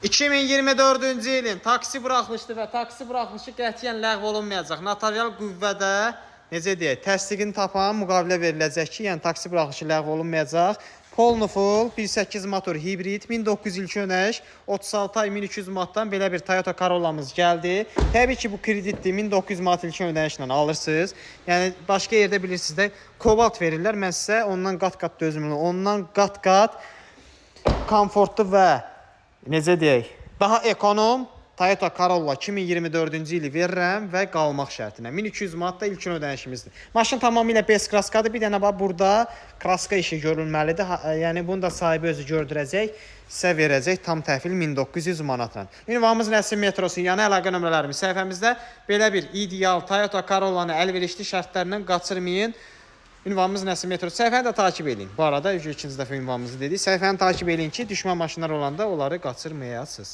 2024-cü ilin taksi buraxılışı və taksi buraxılışı qətiyyən ləğv olunmayacaq. Notarial qüvvədə necə deyək, təsdiqini tapan müqavilə veriləcək ki, yəni taksi buraxılışı ləğv olunmayacaq. Polnuful 1.8 motor hibrid 1900 il köhnəş 36 ay 1200 manatdan belə bir Toyota Corolla'mız gəldi. Təbii ki bu kreditdir, 1900 manat il köhnəşlə alırsınız. Yəni başqa yerdə bilirsiniz də kobalt verirlər. Mən sizə ondan qat-qat dözümlü, ondan qat-qat komfortlu və necə deyək, daha ekonom Toyota Corolla 2024-cü ili verirəm və qalmaq şərtinə. 1200 manat da ilkin ödənişimizdir. Maşın tamamilə bez kraskadır. Bir dənə bax burada kraska işi görülməlidir. Yəni bunu da sahibi özü gördürəcək. Sizə verəcək tam təhvil 1900 manatla. Ünvanımız Nəsim metrosu, yəni əlaqə nömrələrimiz səhifəmizdə. Belə bir ideal Toyota Corollanı əlverişli şərtlərindən qaçırmayın. Ünvanımız Nəsim metrosu. Səhifəni də takib edin. Bu arada ikinci dəfə ünvanımızı dedik. Səhifəni takib edin ki, düşmən maşınlar olanda onları qaçırmayasınız.